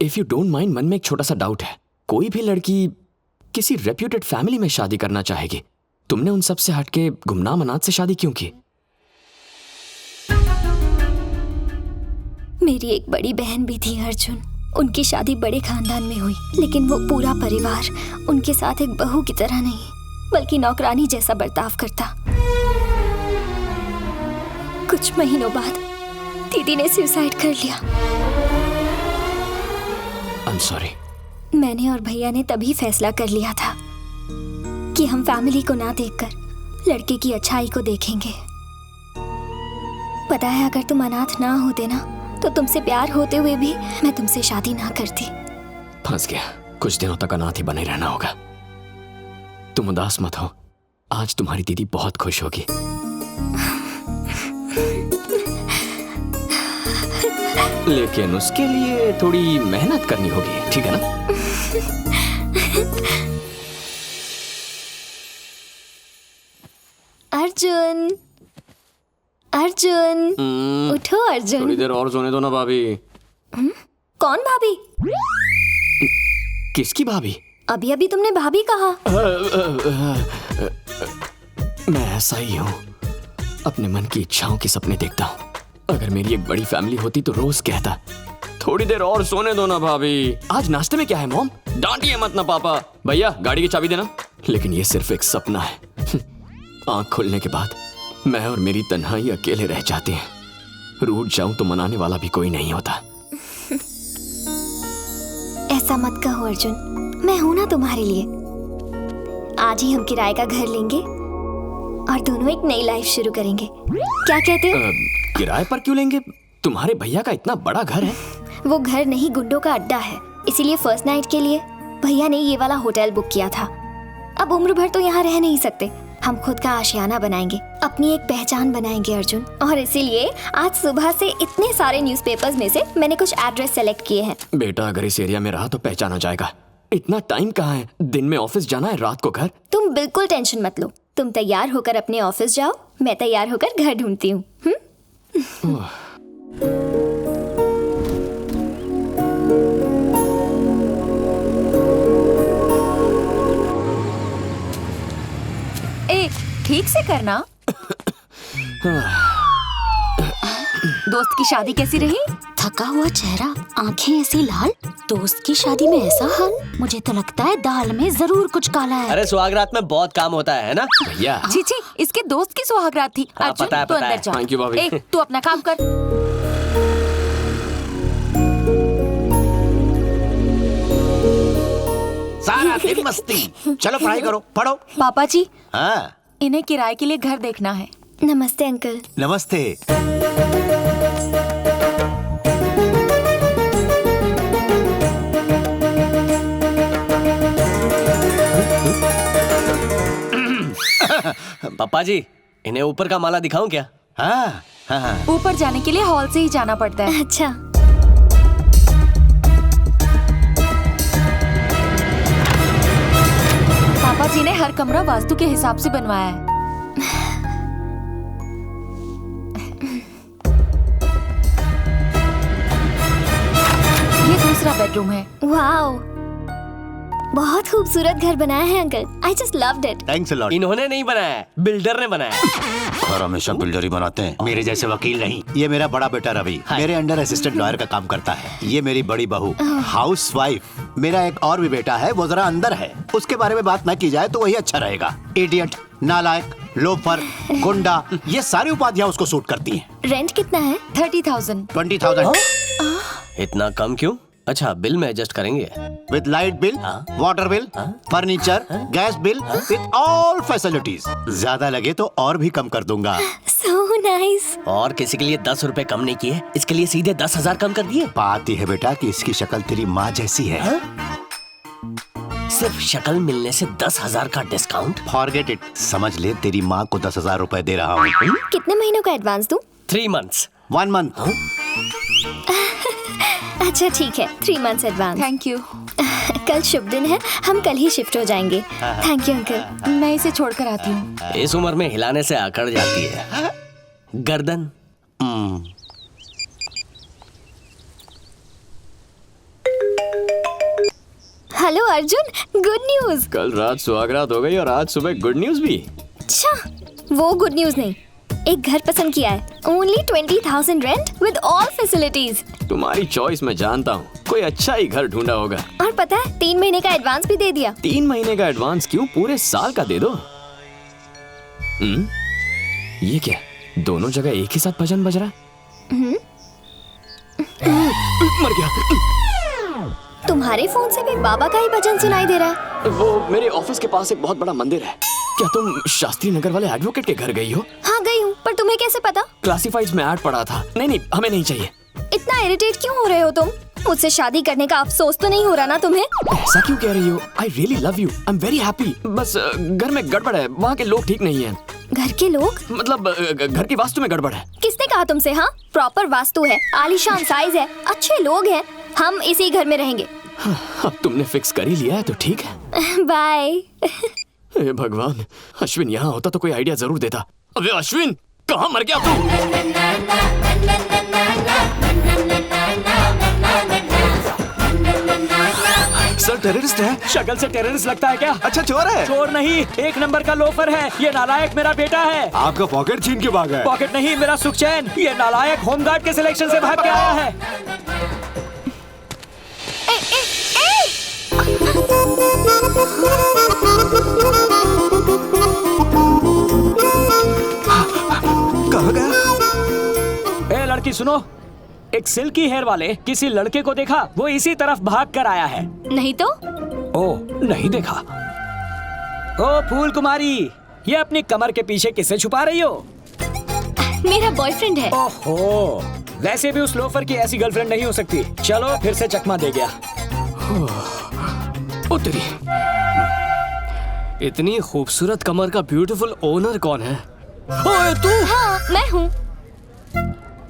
If you don't mind, मन में एक छोटा सा डाउट है। कोई भी लड़की किसी रेप्यूटेड फैमिली में शादी करना चाहेगी, तुमने उन सब से हटके गुमनाम अनाथ से शादी क्यों की? मेरी एक बड़ी बहन भी थी अर्जुन। उनकी शादी बड़े खानदान में हुई, लेकिन वो पूरा परिवार उनके साथ एक बहू की तरह नहीं, बल्कि नौकरानी जैसा बर्ताव करता। कुछ महीनों बाद दीदी ने सुसाइड कर लिया। I'm sorry। मैंने और भैया ने तभी फैसला कर लिया था कि हम फैमिली को ना देखकर लड़के की अच्छाई को देखेंगे। पता है, अगर तुम अनाथ ना होते ना, तो तुमसे प्यार होते हुए भी मैं तुमसे शादी ना करती। फंस गया। कुछ दिनों तक अनाथ ही बने रहना होगा। तुम उदास मत हो, आज तुम्हारी दीदी बहुत खुश होगी। लेकिन उसके लिए थोड़ी मेहनत करनी होगी, ठीक है ना? अर्जुन, अर्जुन, उठो अर्जुन। थोड़ी देर और सोने दो ना भाभी। कौन भाभी? किसकी भाभी? अभी अभी तुमने भाभी कहा। मैं ऐसा ही हूँ, अपने मन की इच्छाओं के सपने देखता हूँ। अगर मेरी एक बड़ी फैमिली होती तो रोज कहता, थोड़ी देर और सोने दो ना भाभी। आज नाश्ते में क्या है मॉम? डांटिए मत ना पापा। भैया गाड़ी की चाबी देना। लेकिन ये सिर्फ एक सपना है। आंख खुलने के बाद मैं और मेरी तन्हाई अकेले रह जाते हैं। रूठ जाऊं तो मनाने वाला भी कोई नहीं होता। ऐसा मत कहो अर्जुन, मैं हूं ना तुम्हारे लिए। आज ही हम किराए का घर लेंगे और दोनों एक नई लाइफ शुरू करेंगे। क्या कहते हो? किराए पर क्यों लेंगे? तुम्हारे भैया का इतना बड़ा घर है। वो घर नहीं, गुंडों का अड्डा है। इसीलिए फर्स्ट नाइट के लिए भैया ने ये वाला होटल बुक किया था। अब उम्र भर तो यहाँ रह नहीं सकते। हम खुद का आशियाना बनाएंगे, अपनी एक पहचान बनाएंगे अर्जुन। और इसीलिए आज सुबह से इतने सारे न्यूज़पेपर्स में से मैंने कुछ एड्रेस सेलेक्ट किए हैं। बेटा अगर इस एरिया में रहा तो पहचाना जाएगा। इतना टाइम कहाँ है? दिन में ऑफिस जाना है, रात को घर। तुम बिल्कुल टेंशन मत लो। तुम तैयार होकर अपने ऑफिस जाओ, मैं तैयार होकर घर ढूंढती हूँ। ए, ठीक से करना। दोस्त की शादी कैसी रही? थका हुआ चेहरा, आंखें ऐसी लाल। दोस्त की शादी में ऐसा हाल? मुझे तो लगता है दाल में जरूर कुछ काला है। अरे सुहागरात में बहुत काम होता है ना भैया? छी छी, इसके दोस्त की सुहागरात थी। हाँ, अर्जुन, पता है, तू पता अंदर है। जा। Thank you, भाभी। ए, तू अपना काम कर। सारा दिन मस्ती। चलो पढ़ाई करो, पढ़ो। पापा जी, हाँ, इन्हें किराए के लिए घर देखना है। नमस्ते अंकल। नमस्ते। पापा जी, इन्हें ऊपर का माला दिखाऊं क्या? हाँ, हाँ। ऊपर जाने के लिए हॉल से ही जाना पड़ता है। अच्छा, पापा जी ने हर कमरा वास्तु के हिसाब से बनवाया है। ये दूसरा बेडरूम है। वाओ, बहुत खूबसूरत घर बनाया है uncle. I just loved it. Thanks a lot. इन्होंने नहीं बनाया है, बिल्डर ने बनाया है। और हमेशा बिल्डर ही बनाते हैं, मेरे जैसे वकील नहीं। ये मेरा बड़ा बेटा रवि मेरे अंडर असिस्टेंट लॉयर का काम करता है। ये मेरी बड़ी बहू हाउसवाइफ। मेरा एक और भी बेटा है, वो जरा अंदर है। उसके बारे में बात न की जाए तो वही अच्छा रहेगा। इडियट, नालायक, लोफर, गुंडा, ये सारी उपाधियां उसको सूट करती हैं। रेंट कितना है? 30,000। 20,000 इतना कम क्यों? अच्छा, बिल में एडजस्ट करेंगे। With light bill, water bill, furniture, gas bill, with all facilities. ज्यादा लगे तो और भी कम कर दूंगा। So nice। और किसी के लिए 10 रुपए कम नहीं किए, इसके लिए सीधे 10,000 कम कर दिए। बात यह है बेटा कि इसकी शक्ल तेरी माँ जैसी है। सिर्फ शक्ल मिलने से 10,000 का डिस्काउंट? Forget it. समझ ले तेरी माँ को 10,000 रुपए दे रहा हूँ। कितने महीनों का एडवांस दूं? 3 months। 1 month। अच्छा ठीक है, 3 months एडवांस। Thank you. कल शुभ दिन है, हम कल ही शिफ्ट हो जाएंगे। Thank you uncle. मैं इसे छोड़कर आती हूँ। इस उम्र में हिलाने से अकड़ जाती है गर्दन। Hello Arjun, good news. कल रात सुहागरात हो गई और आज सुबह गुड न्यूज भी। अच्छा, वो गुड न्यूज नहीं, एक घर पसंद किया है। Only 20,000 rent with all facilities. तुम्हारी चॉइस मैं जानता हूँ, कोई अच्छा ही घर ढूंढा होगा। और पता है 3 महीने का एडवांस भी दे दिया। 3 महीने का एडवांस क्यों, पूरे साल का दे दो। ये क्या, दोनों जगह एक ही साथ भजन बज रहा है? मर गया। तुम्हारे फोन से भी बाबा का ही भजन सुनाई दे रहा है। वो मेरे ऑफिस के पास एक बहुत बड़ा मंदिर है। क्या तुम शास्त्री नगर वाले एडवोकेट के घर गई हो? हाँ गई हूँ, पर तुम्हें कैसे पता? क्लासिफाइड्स में ऐड पड़ा था। नहीं, हमें नहीं चाहिए। इतना इरिटेट क्यों हो रहे हो तुम? मुझसे शादी करने का अफसोस तो नहीं हो रहा ना तुम्हें? ऐसा क्यों कह रही हो? I really love you, I am very happy. बस घर में गड़बड़ है, वहाँ के लोग ठीक नहीं हैं। घर के लोग? मतलब घर की वास्तु में गड़बड़ है। किसने कहा तुमसे? हाँ, प्रॉपर वास्तु है, आलीशान साइज है, अच्छे लोग हैं, हम इसी घर में रहेंगे। अब तुमने फिक्स कर ही लिया है तो ठीक है। बाय। हे भगवान, अश्विन यहाँ होता तो कोई आइडिया जरूर देता। अबे अश्विन, कहाँ मर गया तू? सर टेररिस्ट है। शक्ल से टेररिस्ट लगता है क्या? अच्छा चोर है। चोर नहीं, 1 नंबर का लोफर है। ये नालायक मेरा बेटा है। आपका पॉकेट छीन के भागा है। पॉकेट नहीं, मेरा सुख चैन। ये नालायक होमगार्ड के सिलेक्शन से भाग के आया है। कहाँ गया? ए लड़की सुनो, एक सिल्की हेयर वाले किसी लड़के को देखा, वो इसी तरफ भाग कर आया है। नहीं तो? ओ, नहीं देखा। ओ फूल कुमारी, ये अपनी कमर के पीछे किसे छुपा रही हो? मेरा बॉयफ्रेंड है। ओहो, वैसे भी उस लोफर की ऐसी गर्लफ्रेंड नहीं हो सकती। चलो फिर से चकमा दे गया। उतरी। इतनी खूबसूरत कमर का ब्यूटीफुल ओनर कौन है? ओए तू? हाँ, मैं हूँ।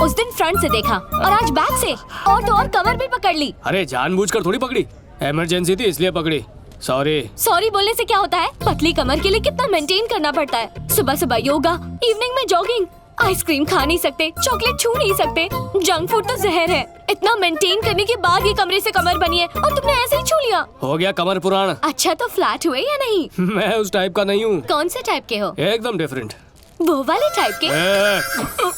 उस दिन फ्रंट से देखा और आज बैक से, और तो और कमर भी पकड़ ली। अरे जानबूझकर थोड़ी पकड़ी, इमरजेंसी थी इसलिए पकड़ी। सॉरी बोलने से क्या होता है? पतली कमर के लिए कितना मेंटेन करना पड़ता है। सुबह सुबह योगा, इवनिंग में जॉगिंग, आइसक्रीम खा नहीं सकते, चॉकलेट छू नहीं सकते, जंक फूड तो जहर है। इतना मेंटेन करने के बाद ये कमरे से कमर बनी है और तुमने ऐसे ही छू लिया। हो गया कमर पुराना। अच्छा तो फ्लैट हुए या नहीं? मैं उस टाइप का नहीं हूँ। कौन से टाइप के हो? एकदम डिफरेंट। वो वाले टाइप के?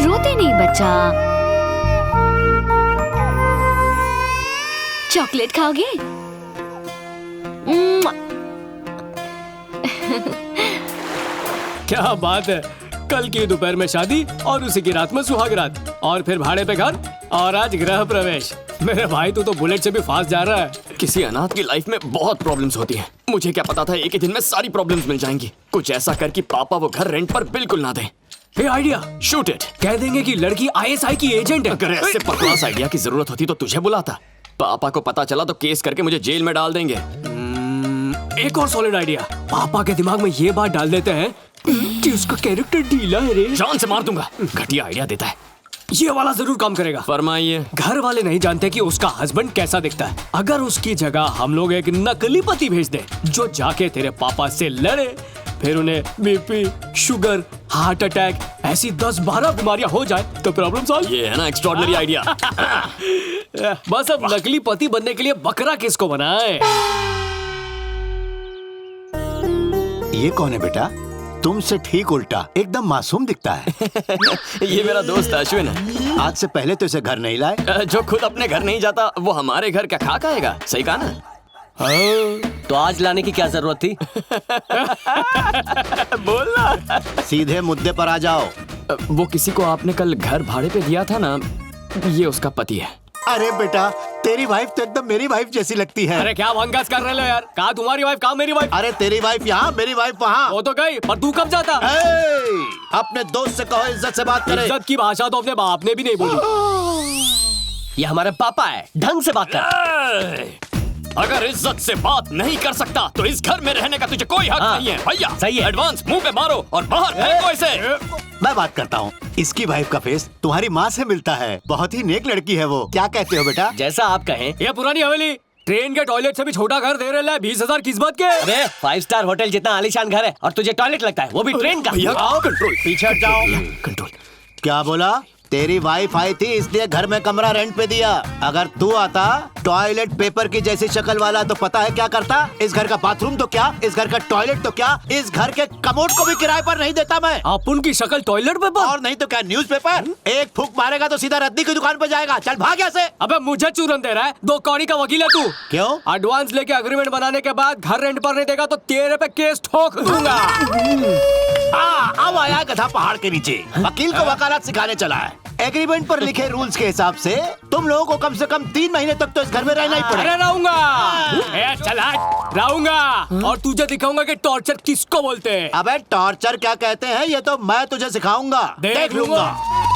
रोते नहीं बच्चा। चॉकलेट खाओगे? क्या बात है, कल की दोपहर में शादी और उसी की रात में सुहागरात और फिर भाड़े पे घर और आज गृह प्रवेश। मेरे भाई तू तो बुलेट से भी फास्ट जा रहा है। किसी अनाथ की लाइफ में बहुत प्रॉब्लम्स होती हैं। मुझे क्या पता था एक ही दिन में सारी प्रॉब्लम्स मिल जाएंगी। कुछ ऐसा कर कि पापा वो घर रेंट पर बिल्कुल ना दें। हे आइडिया, शूट इट। कह देंगे कि लड़की ISI की एजेंट है। अगर ऐसे बकवास आइडिया की जरूरत होती तो तुझे बुलाता। पापा को पता चला तो केस करके मुझे जेल में डाल देंगे। एक और सॉलिड आइडिया, पापा के दिमाग में ये बात डाल देते हैं कि उसका कैरेक्टर ढीला है रे। जान से मार दूंगा। घटिया आइडिया देता है। ये वाला जरूर काम करेगा। फरमाइए। घर वाले नहीं जानते कि उसका हस्बैंड कैसा दिखता है। अगर उसकी जगह हम लोग एक नकली पति भेज दें जो जाके तेरे पापा से लड़े, फिर उन्हें BP, शुगर, हार्ट अटैक ऐसी 10-12 बीमारियां हो जाए तो प्रॉब्लम सॉल्व। ये है ना एक्स्ट्राऑर्डिनरी आइडिया। बस अब नकली पति बनने के लिए बकरा किसको बनाए? ये कौन है बेटा? तुमसे ठीक उल्टा, एकदम मासूम दिखता है। ये मेरा दोस्त अश्विन है। आज से पहले तो इसे घर नहीं लाए। जो खुद अपने घर नहीं जाता वो हमारे घर क्या खा खाएगा? सही कहा ना? हाँ। तो आज लाने की क्या जरूरत थी? बोलना। सीधे मुद्दे पर आ जाओ। वो किसी को आपने कल घर भाड़े पे दिया था ना, ये उसका पति है। अरे बेटा, तेरी वाइफ तो एकदम मेरी वाइफ जैसी लगती है। अरे क्या बंगास कर रहे हो यार? कहा तुम्हारी वाइफ, कहा मेरी वाइफ? अरे तेरी वाइफ यहाँ, मेरी वाइफ वहाँ। वो तो गई, पर तू कब जाता? अपने दोस्त से कहो इज्जत से बात करे। इज्जत की भाषा तो अपने बाप ने भी नहीं बोली। ये हमारे पापा है, ढंग से बात कर। अगर इज्जत से बात नहीं कर सकता तो इस घर में रहने का तुझे कोई हक नहीं है। भैया सही है। एडवांस मुंह पे मारो और बाहर फेंको इसे। मैं बात करता हूँ। इसकी वाइफ का फेस तुम्हारी माँ से मिलता है। बहुत ही नेक लड़की है वो। क्या कहते हो बेटा? जैसा आप कहें। ये पुरानी हवेली ट्रेन के टॉयलेट से भी छोटा घर दे रहे 20,000 किस्मत के। अरे 5 स्टार होटल जितना आलीशान घर है और तुझे टॉयलेट लगता है, वो भी ट्रेन का। भैया कंट्रोल, पीछे हट जाओ। कंट्रोल। क्या बोला? तेरी वाइफ आई थी इसलिए घर में कमरा रेंट पे दिया। अगर तू आता टॉयलेट पेपर की जैसी शक्ल वाला तो पता है क्या करता? इस घर का बाथरूम तो क्या, इस घर का टॉयलेट तो क्या, इस घर के कमोड को भी किराए पर नहीं देता मैं। आप उनकी शक्ल टॉयलेट पेपर और नहीं तो क्या न्यूज़पेपर? एक फूंक मारेगा तो सीधा रद्दी की दुकान पर जाएगा। चल भाग यहाँ से। अबे मुझे चूरन दे रहा है? 2 कौड़ी का वकील है तू। क्यों? एडवांस लेके एग्रीमेंट बनाने के बाद घर रेंट पर नहीं देगा तो तेरे पे केस ठोक दूंगा। अब आया गधा पहाड़ के नीचे। वकील को वकालत सिखाने चला है। एग्रीमेंट पर लिखे रूल्स के हिसाब से तुम लोगों को कम से कम 3 महीने तक तो इस घर में रहना ही पड़ेगा। अरे रहूंगा, चला रहूंगा और तुझे दिखाऊंगा कि टॉर्चर किसको बोलते हैं। अबे टॉर्चर क्या कहते हैं ये तो मैं तुझे सिखाऊंगा। देख लूंगा।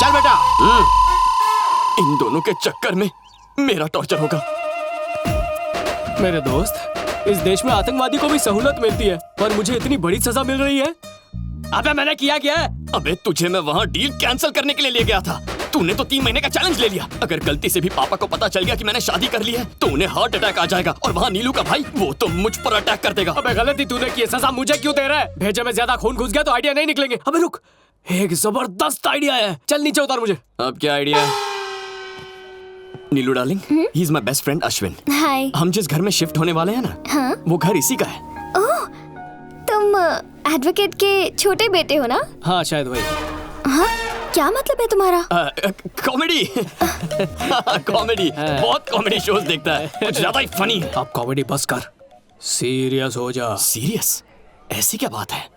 चल बेटा। इन दोनों के चक्कर में मेरा टॉर्चर होगा। मेरे दोस्त, इस देश में आतंकवादी को भी सहूलत मिलती है पर मुझे इतनी बड़ी सजा मिल रही है। अबे मैंने किया क्या है? अबे तुझे मैं वहाँ डील कैंसिल करने के लिए ले गया था। तूने तो 3 महीने का चैलेंज ले लिया। अगर गलती से भी पापा को पता चल गया कि मैंने शादी कर ली है तो उन्हें हार्ट अटैक आ जाएगा और वहाँ नीलू का भाई वो तो मुझ पर अटैक कर देगा। अबे गलती तूने की, सजा मुझे क्यों दे रहा है? भेजे में ज्यादा खून घुस गया तो आइडिया नहीं निकलेंगे। अबे रुक, एक जबरदस्त आइडिया है। चल नीचे उतार मुझे। अब क्या आइडिया है? Neelu darling, he is my best friend Ashwin. Hi. हम जिस घर में शिफ्ट होने वाले हैं ना, हाँ? वो घर इसी का है। ओह, तुम एडवोकेट के छोटे बेटे हो ना? हाँ शायद वही। हाँ? क्या मतलब है तुम्हारा? कॉमेडी। कॉमेडी, बहुत कॉमेडी शोज देखता है, कुछ ज्यादा ही फनी है। अब कॉमेडी बस कर, सीरियस हो जा। सीरियस? ऐसी क्या बात है?